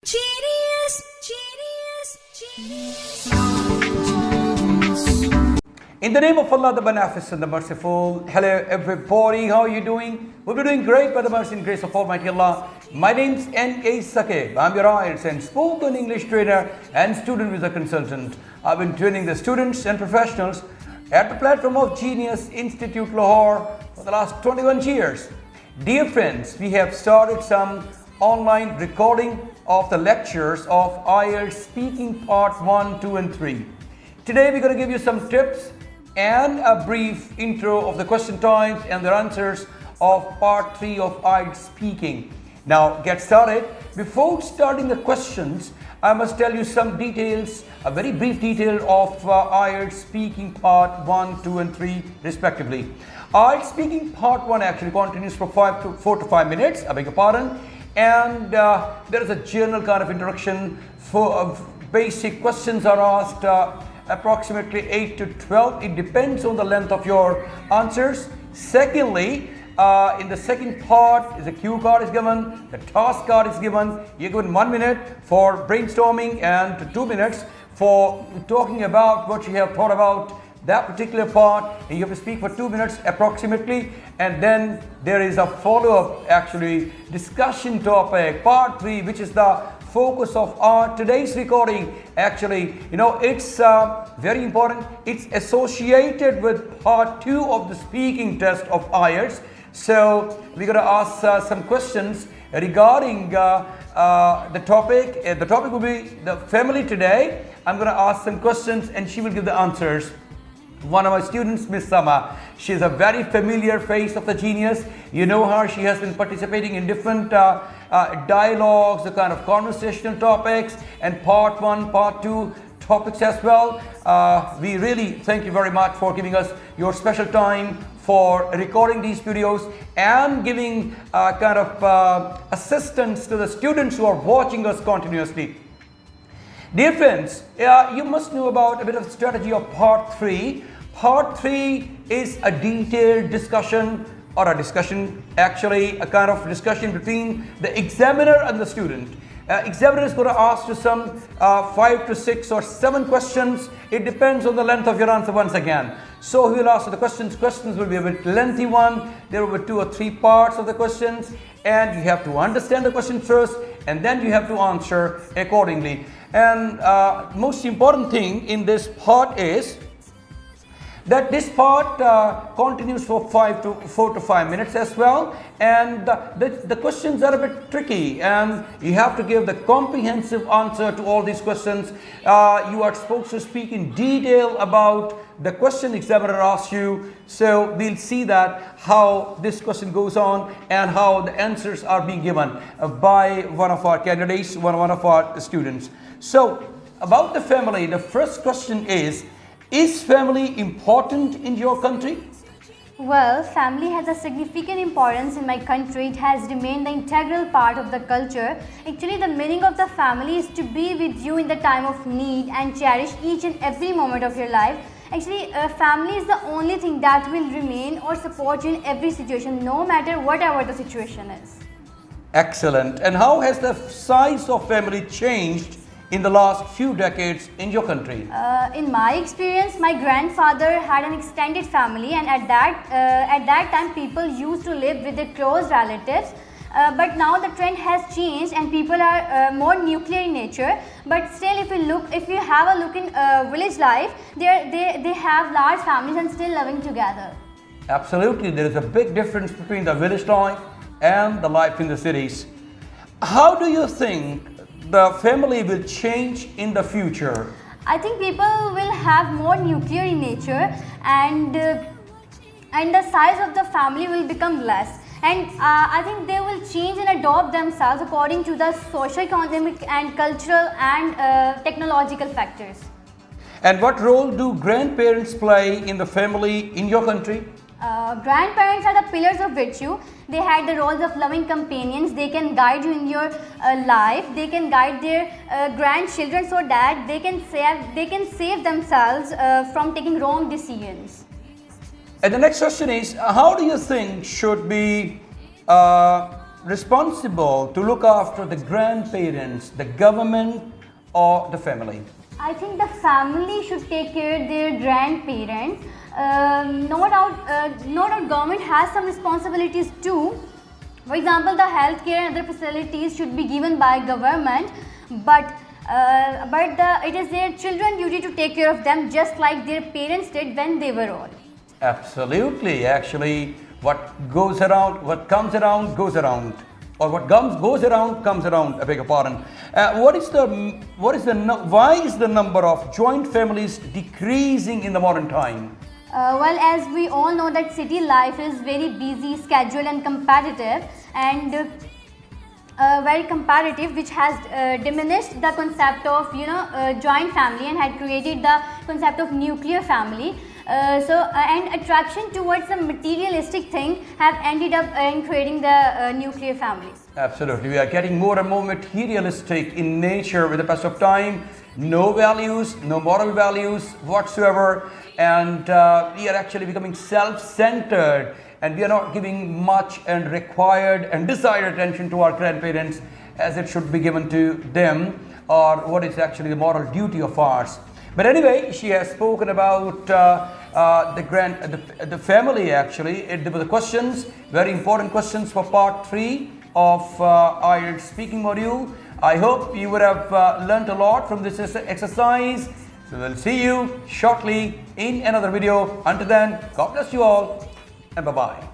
Genius, genius, genius. In the name of Allah, the Beneficent, the Merciful. Hello everybody, how are you doing? We'll be doing great by the mercy and grace of Almighty Allah. My name's NA Saqib. I'm your IELTS and spoken English trainer and student visa consultant. I've been training the students and professionals at the platform of Genius Institute Lahore for the last 21 years. Dear friends, we have started some online recording of the lectures of IELTS Speaking Part 1, 2 and 3. Today we're going to give you some tips and a brief intro of the question types and their answers of Part 3 of IELTS Speaking. Now get started. Before starting the questions, I must tell you some details, a very brief detail of IELTS Speaking Part 1, 2 and 3 respectively. IELTS Speaking Part 1 actually continues for 4 to 5 minutes, I beg your pardon. And there is a general kind of introduction for basic questions are asked, approximately 8 to 12. It depends on the length of your answers. Secondly, in the second part, the cue card is given, the task card is given. You're given 1 minute for brainstorming and 2 minutes for talking about what you have thought about that particular part, and you have to speak for 2 minutes approximately, and then there is a follow-up actually discussion topic, part 3, which is the focus of our today's recording. Actually, you know, it's very important. It's associated with part 2 of the speaking test of IELTS. So we're going to ask some questions regarding the topic. The topic will be the family today. I'm going to ask some questions and she will give the answers. One of my students, Miss Samra, she's a very familiar face of the Genius. You know her, she has been participating in different dialogues, the kind of conversational topics, and part 1, part 2 topics as well. We really thank you very much for giving us your special time for recording these videos and giving kind of assistance to the students who are watching us continuously. Dear friends, you must know about a bit of strategy of part 3. Part 3 is a detailed discussion, or a discussion, actually a kind of discussion between the examiner and the student. Examiner is going to ask you some 5 to 6 or 7 questions. It depends on the length of your answer once again. So he will ask the questions. Questions will be a bit lengthy one. There will be 2 or 3 parts of the questions, and you have to understand the question first, and then you have to answer accordingly. And most important thing in this part is that this part continues for 4 to 5 minutes as well, and the questions are a bit tricky, and you have to give the comprehensive answer to all these questions. You are supposed to speak in detail about the question examiner asks you. So we'll see that how this question goes on and how the answers are being given by one of our candidates, one of our students. So about the family, the first question is family important in your country? Well, family has a significant importance in my country. It has remained the integral part of the culture. Actually, the meaning of the family is to be with you in the time of need and cherish each and every moment of your life. Actually, family is the only thing that will remain or support you in every situation, no matter whatever the situation is. Excellent. And how has the size of family changed in the last few decades in your country? In my experience, my grandfather had an extended family, and at that time people used to live with their close relatives. But now the trend has changed and people are more nuclear in nature. But still, if you have a look in village life, they have large families and still living together. Absolutely, there is a big difference between the village life and the life in the cities. How do you think the family will change in the future? I think people will have more nuclear in nature, and the size of the family will become less. And I think they will change and adopt themselves according to the socio-economic and cultural and technological factors. And what role do grandparents play in the family in your country? Grandparents are the pillars of virtue. They had the roles of loving companions. They can guide you in your life. They can guide their grandchildren so that they can save themselves from taking wrong decisions. And the next question is, how do you think should be responsible to look after the grandparents, the government or the family? I think the family should take care of their grandparents. No doubt government has some responsibilities too. For example, the healthcare and other facilities should be given by government, but it is their children's duty to take care of them just like their parents did when they were old. Absolutely. Actually, what goes around, what comes around, goes around. Or what goes around, comes around. I beg your pardon. Why is the number of joint families decreasing in the modern time? Well, as we all know that city life is very busy, scheduled and competitive, which has diminished the concept of joint family and had created the concept of nuclear family. And attraction towards the materialistic thing have ended up in creating the nuclear families. Absolutely. We are getting more and more materialistic in nature with the passage of time. No values, no moral values whatsoever. And we are actually becoming self-centered, and we are not giving much and required and desired attention to our grandparents as it should be given to them, or what is actually the moral duty of ours. But anyway, she has spoken about the family actually. There were the questions, very important questions for part 3 of IELTS speaking module. I hope you would have learnt a lot from this exercise. So we'll see you shortly in another video. Until then, God bless you all and bye-bye.